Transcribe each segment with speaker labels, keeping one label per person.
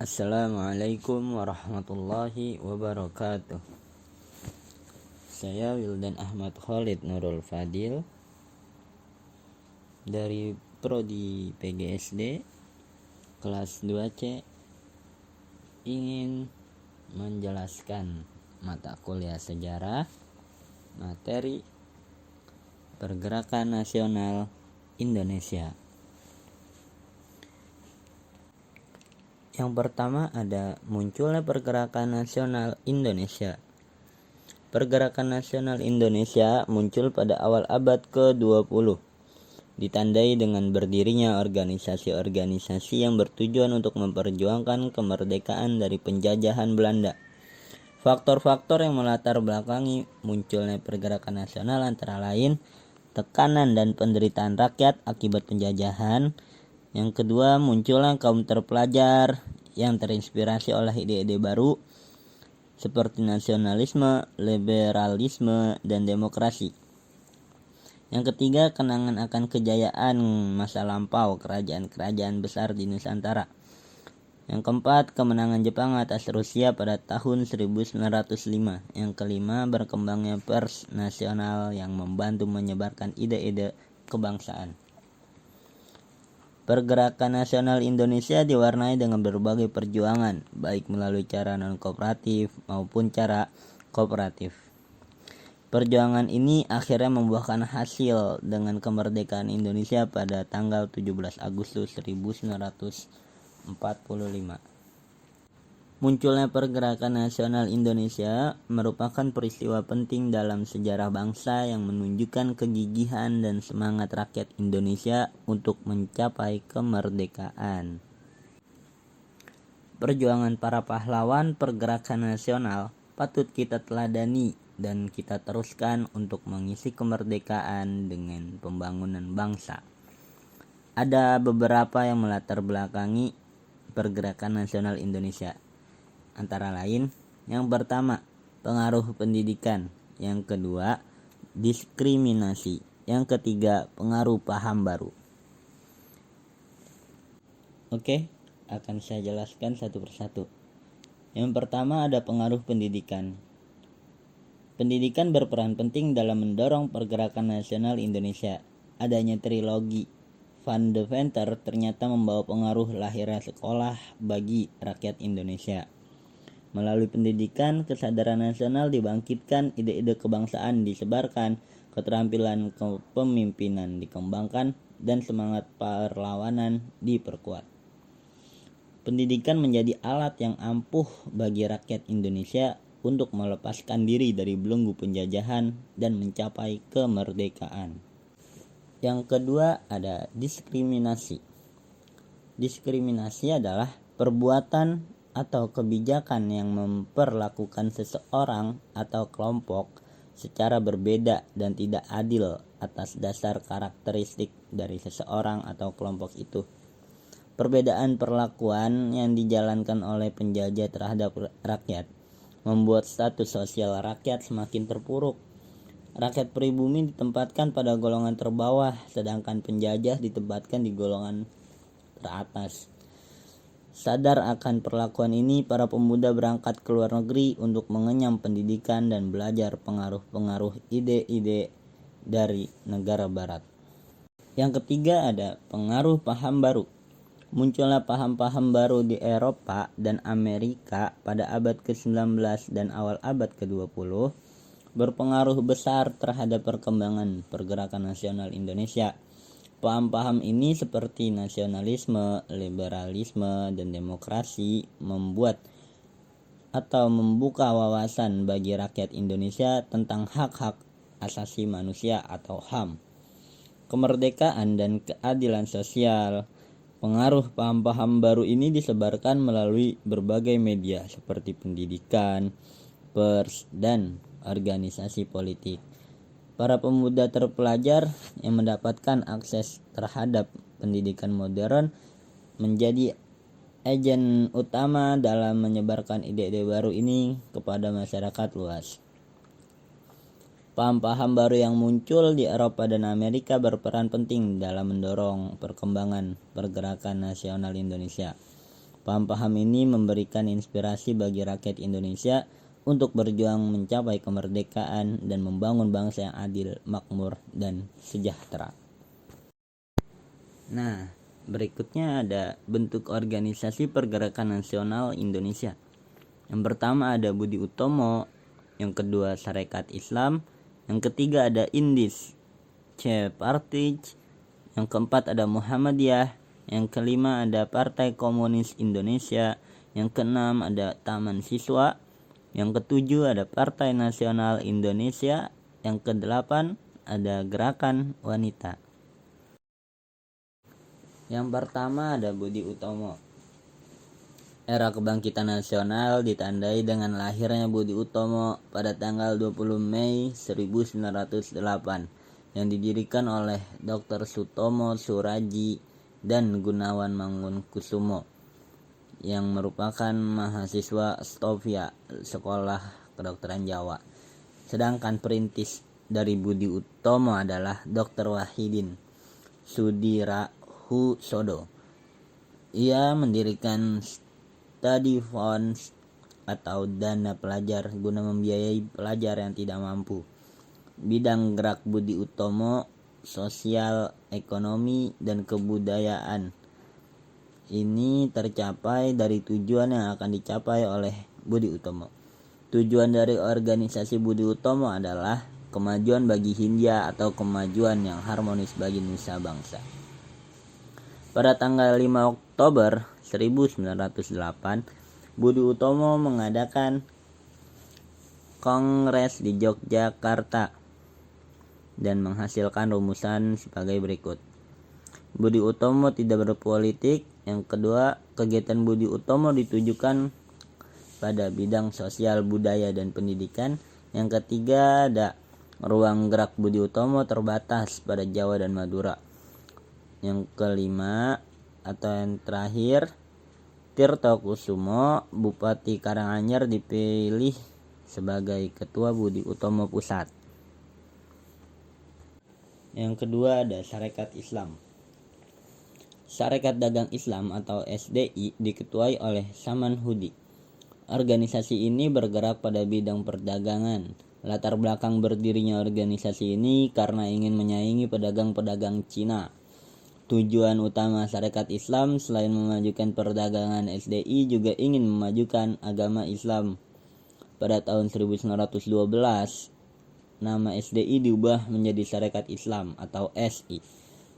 Speaker 1: Assalamualaikum warahmatullahi wabarakatuh. Saya Wildan Ahmad Khalid Nurul Fadil dari Prodi PGSD kelas 2C, ingin menjelaskan mata kuliah sejarah materi Pergerakan Nasional Indonesia. Yang pertama ada munculnya Pergerakan Nasional Indonesia. Pergerakan Nasional Indonesia muncul pada awal abad ke-20, ditandai dengan berdirinya organisasi-organisasi yang bertujuan untuk memperjuangkan kemerdekaan dari penjajahan Belanda. Faktor-faktor yang melatar belakangi munculnya Pergerakan Nasional antara lain tekanan dan penderitaan rakyat akibat penjajahan. Yang kedua, munculnya kaum terpelajar yang terinspirasi oleh ide-ide baru seperti nasionalisme, liberalisme, dan demokrasi. Yang ketiga, kenangan akan kejayaan masa lampau kerajaan-kerajaan besar di Nusantara. Yang keempat, kemenangan Jepang atas Rusia pada tahun 1905. Yang kelima, berkembangnya pers nasional yang membantu menyebarkan ide-ide kebangsaan. Pergerakan Nasional Indonesia diwarnai dengan berbagai perjuangan, baik melalui cara non-kooperatif maupun cara kooperatif. Perjuangan ini akhirnya membuahkan hasil dengan kemerdekaan Indonesia pada tanggal 17 Agustus 1945. Munculnya Pergerakan Nasional Indonesia merupakan peristiwa penting dalam sejarah bangsa yang menunjukkan kegigihan dan semangat rakyat Indonesia untuk mencapai kemerdekaan. Perjuangan para pahlawan Pergerakan Nasional patut kita teladani dan kita teruskan untuk mengisi kemerdekaan dengan pembangunan bangsa. Ada beberapa yang melatar belakangi Pergerakan Nasional Indonesia. Antara lain, yang pertama, pengaruh pendidikan. Yang kedua, diskriminasi. Yang ketiga, pengaruh paham baru. Oke, akan saya jelaskan satu persatu. Yang pertama ada pengaruh pendidikan. Pendidikan berperan penting dalam mendorong Pergerakan Nasional Indonesia. Adanya trilogi Van Deventer ternyata membawa pengaruh lahirnya sekolah bagi rakyat Indonesia. Melalui pendidikan, kesadaran nasional dibangkitkan, ide-ide kebangsaan disebarkan, keterampilan kepemimpinan dikembangkan, dan semangat perlawanan diperkuat. Pendidikan menjadi alat yang ampuh bagi rakyat Indonesia untuk melepaskan diri dari belenggu penjajahan dan mencapai kemerdekaan. Yang kedua ada diskriminasi. Diskriminasi adalah perbuatan atau kebijakan yang memperlakukan seseorang atau kelompok secara berbeda dan tidak adil atas dasar karakteristik dari seseorang atau kelompok itu. Perbedaan perlakuan yang dijalankan oleh penjajah terhadap rakyat membuat status sosial rakyat semakin terpuruk. Rakyat pribumi ditempatkan pada golongan terbawah, sedangkan penjajah ditempatkan di golongan teratas. Sadar akan perlakuan ini, para pemuda berangkat ke luar negeri untuk mengenyam pendidikan dan belajar pengaruh-pengaruh ide-ide dari negara barat. Yang ketiga ada pengaruh paham baru. Munculnya paham-paham baru di Eropa dan Amerika pada abad ke-19 dan awal abad ke-20 berpengaruh besar terhadap perkembangan Pergerakan Nasional Indonesia. Paham-paham ini seperti nasionalisme, liberalisme, dan demokrasi membuat atau membuka wawasan bagi rakyat Indonesia tentang hak-hak asasi manusia atau HAM, kemerdekaan dan keadilan sosial. Pengaruh paham-paham baru ini disebarkan melalui berbagai media seperti pendidikan, pers, dan organisasi politik. Para pemuda terpelajar yang mendapatkan akses terhadap pendidikan modern menjadi agen utama dalam menyebarkan ide-ide baru ini kepada masyarakat luas. Paham-paham baru yang muncul di Eropa dan Amerika berperan penting dalam mendorong perkembangan Pergerakan Nasional Indonesia. Paham-paham ini memberikan inspirasi bagi rakyat Indonesia untuk berjuang mencapai kemerdekaan dan membangun bangsa yang adil, makmur, dan sejahtera. Nah, berikutnya ada bentuk organisasi pergerakan nasional Indonesia. Yang pertama ada Budi Utomo, yang kedua Sarekat Islam, yang ketiga ada Indis Partij, yang keempat ada Muhammadiyah, yang kelima ada Partai Komunis Indonesia, yang keenam ada Taman Siswa, yang ketujuh ada Partai Nasional Indonesia, yang kedelapan ada Gerakan Wanita. Yang pertama ada Budi Utomo. Era kebangkitan nasional ditandai dengan lahirnya Budi Utomo pada tanggal 20 Mei 1908 yang didirikan oleh Dr. Sutomo Suraji dan Gunawan Mangunkusumo yang merupakan mahasiswa Stovia Sekolah Kedokteran Jawa. Sedangkan perintis dari Budi Utomo adalah Dr. Wahidin Sudirahusodo. Ia mendirikan study funds atau dana pelajar guna membiayai pelajar yang tidak mampu. Bidang gerak Budi Utomo, sosial, ekonomi, dan kebudayaan. Ini tercapai dari tujuan yang akan dicapai oleh Budi Utomo. Tujuan dari organisasi Budi Utomo adalah kemajuan bagi Hindia atau kemajuan yang harmonis bagi nusa bangsa. Pada tanggal 5 Oktober 1908, Budi Utomo mengadakan kongres di Yogyakarta dan menghasilkan rumusan sebagai berikut. Budi Utomo tidak berpolitik. Yang kedua, kegiatan Budi Utomo ditujukan pada bidang sosial, budaya, dan pendidikan. Yang ketiga, ada ruang gerak Budi Utomo terbatas pada Jawa dan Madura. Yang kelima atau yang terakhir, Tirto Kusumo, Bupati Karanganyar, dipilih sebagai Ketua Budi Utomo Pusat. Yang kedua ada Sarekat Islam. Sarekat Dagang Islam atau SDI diketuai oleh Saman Hudi. Organisasi ini bergerak pada bidang perdagangan. Latar belakang berdirinya organisasi ini karena ingin menyaingi pedagang-pedagang Cina. Tujuan utama Sarekat Islam selain memajukan perdagangan SDI juga ingin memajukan agama Islam. Pada tahun 1912, nama SDI diubah menjadi Sarekat Islam atau SI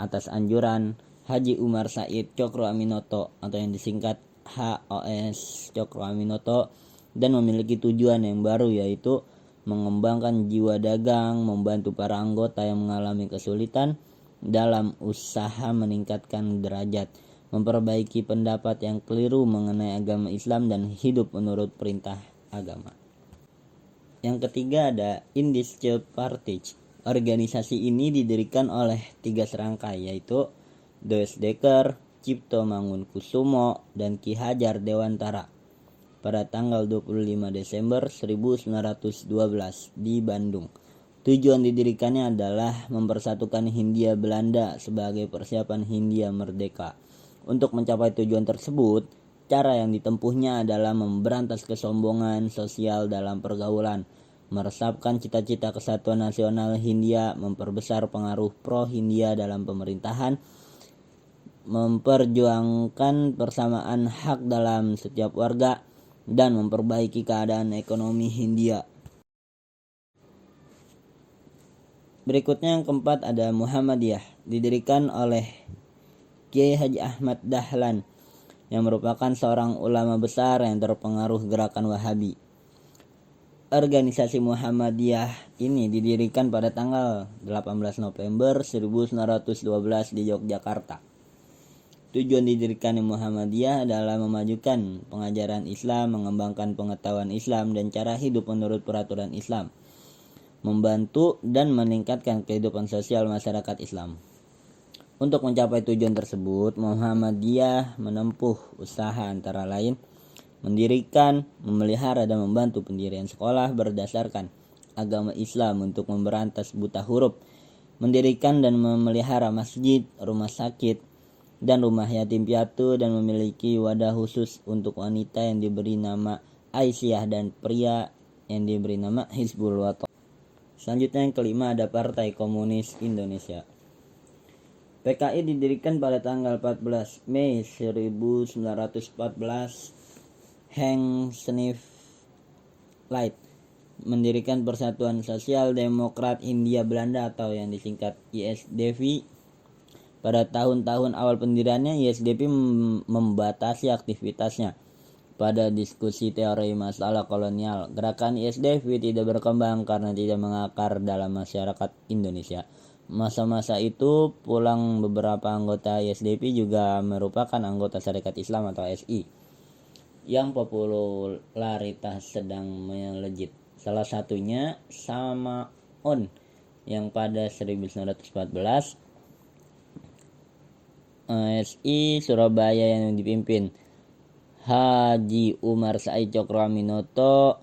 Speaker 1: atas anjuran Haji Umar Said Cokro Aminoto atau yang disingkat HOS Cokro Aminoto, dan memiliki tujuan yang baru yaitu mengembangkan jiwa dagang, membantu para anggota yang mengalami kesulitan dalam usaha meningkatkan derajat, memperbaiki pendapat yang keliru mengenai agama Islam dan hidup menurut perintah agama. Yang ketiga ada Indis Partij. Organisasi ini didirikan oleh 3 serangkai yaitu Does Dekker, Cipto Mangunkusumo, dan Ki Hajar Dewantara pada tanggal 25 Desember 1912 di Bandung. Tujuan didirikannya adalah mempersatukan Hindia Belanda sebagai persiapan Hindia merdeka. Untuk mencapai tujuan tersebut, cara yang ditempuhnya adalah memberantas kesombongan sosial dalam pergaulan, meresapkan cita-cita kesatuan nasional Hindia, memperbesar pengaruh pro-Hindia dalam pemerintahan, memperjuangkan persamaan hak dalam setiap warga, dan memperbaiki keadaan ekonomi Hindia. Berikutnya yang keempat ada Muhammadiyah, didirikan oleh Kiai Haji Ahmad Dahlan yang merupakan seorang ulama besar yang terpengaruh gerakan Wahabi. Organisasi Muhammadiyah ini didirikan pada tanggal 18 November 1912 di Yogyakarta. Tujuan didirikannya Muhammadiyah adalah memajukan pengajaran Islam, mengembangkan pengetahuan Islam dan cara hidup menurut peraturan Islam, membantu dan meningkatkan kehidupan sosial masyarakat Islam. Untuk mencapai tujuan tersebut, Muhammadiyah menempuh usaha antara lain mendirikan, memelihara, dan membantu pendirian sekolah berdasarkan agama Islam untuk memberantas buta huruf, mendirikan dan memelihara masjid, rumah sakit, dan rumah yatim piatu, dan memiliki wadah khusus untuk wanita yang diberi nama Aisyah dan pria yang diberi nama Hizbul Wathan. Selanjutnya yang kelima ada Partai Komunis Indonesia. PKI didirikan pada tanggal 14 Mei 1914. Heng Smith Light mendirikan Persatuan Sosial Demokrat Hindia Belanda atau yang disingkat ISDV. Pada tahun-tahun awal pendiriannya, ISDV membatasi aktivitasnya pada diskusi teori masalah kolonial. Gerakan ISDV tidak berkembang karena tidak mengakar dalam masyarakat Indonesia. Masa-masa itu pulang beberapa anggota ISDV juga merupakan anggota Syarikat Islam atau SI yang popularitas sedang melejit. Salah satunya Samaun yang pada 1914 SI Surabaya yang dipimpin Haji Umar Said Cokroaminoto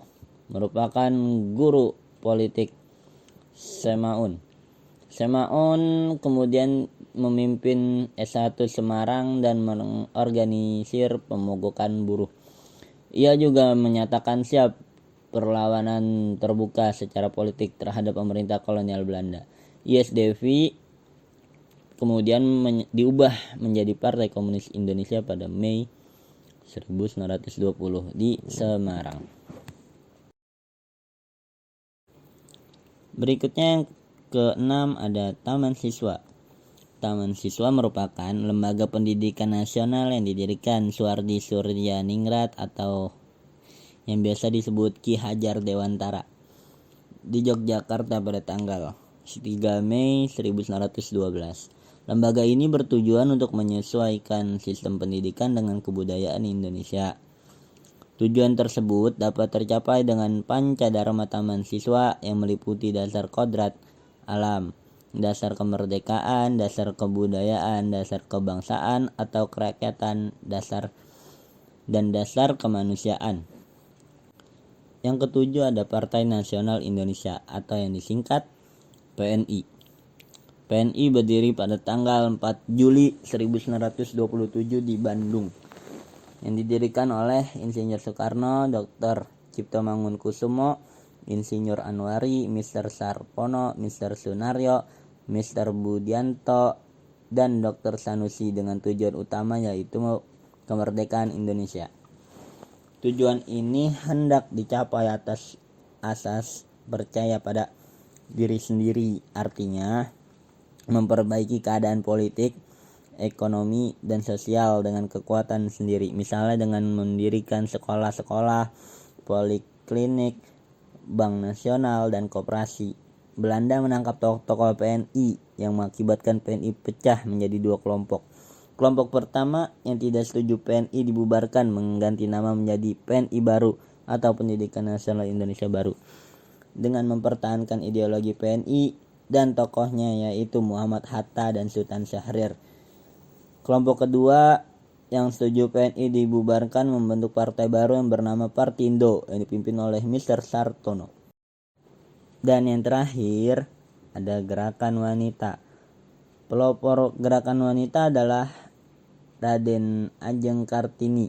Speaker 1: merupakan guru politik Semaun. Semaun kemudian memimpin S1 Semarang dan mengorganisir pemogokan buruh. Ia juga menyatakan siap perlawanan terbuka secara politik terhadap pemerintah kolonial Belanda. ISDV kemudian diubah menjadi Partai Komunis Indonesia pada Mei 1920 di Semarang. Berikutnya yang keenam ada Taman Siswa. Taman Siswa merupakan lembaga pendidikan nasional yang didirikan Suhardi Suryaningrat atau yang biasa disebut Ki Hajar Dewantara di Yogyakarta pada tanggal 3 Mei 1912. Lembaga ini bertujuan untuk menyesuaikan sistem pendidikan dengan kebudayaan Indonesia. Tujuan tersebut dapat tercapai dengan Pancadharma Taman Siswa yang meliputi dasar kodrat alam, dasar kemerdekaan, dasar kebudayaan, dasar kebangsaan atau kerakyatan, dan dasar kemanusiaan. Yang ketujuh ada Partai Nasional Indonesia atau yang disingkat PNI. PNI berdiri pada tanggal 4 Juli 1927 di Bandung, yang didirikan oleh Insinyur Soekarno, Dr. Cipto Mangunkusumo, Insinyur Anwari, Mr. Sarpono, Mr. Sunaryo, Mr. Budianto, dan Dr. Sanusi dengan tujuan utama yaitu kemerdekaan Indonesia. Tujuan ini hendak dicapai atas asas percaya pada diri sendiri, artinya memperbaiki keadaan politik, ekonomi, dan sosial dengan kekuatan sendiri, misalnya dengan mendirikan sekolah-sekolah, poliklinik, bank nasional, dan koperasi. Belanda menangkap tokoh-tokoh PNI yang mengakibatkan PNI pecah menjadi dua kelompok. Kelompok pertama yang tidak setuju PNI dibubarkan mengganti nama menjadi PNI Baru atau Pendidikan Nasional Indonesia Baru dengan mempertahankan ideologi PNI dan tokohnya yaitu Muhammad Hatta dan Sultan Syahrir. Kelompok kedua yang setuju PNI dibubarkan membentuk partai baru yang bernama Partindo yang dipimpin oleh Mr. Sartono. Dan yang terakhir ada Gerakan Wanita. Pelopor Gerakan Wanita adalah Raden Ajeng Kartini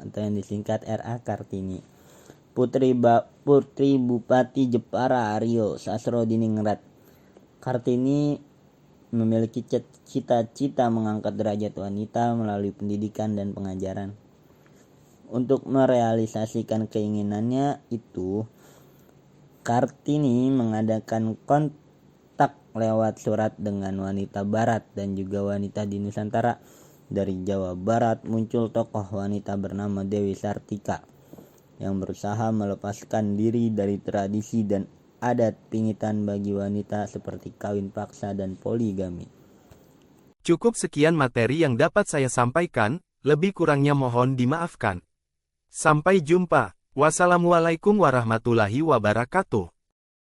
Speaker 1: atau yang disingkat RA Kartini, Putri Bupati Jepara Aryo Sasrodiningrat. Kartini memiliki cita-cita mengangkat derajat wanita melalui pendidikan dan pengajaran. Untuk merealisasikan keinginannya itu, Kartini mengadakan kontak lewat surat dengan wanita barat dan juga wanita di Nusantara. Dari Jawa Barat muncul tokoh wanita bernama Dewi Sartika yang berusaha melepaskan diri dari tradisi dan adat pingitan bagi wanita seperti kawin paksa dan poligami.
Speaker 2: Cukup sekian materi yang dapat saya sampaikan, lebih kurangnya mohon dimaafkan. Sampai jumpa. Wassalamualaikum warahmatullahi wabarakatuh.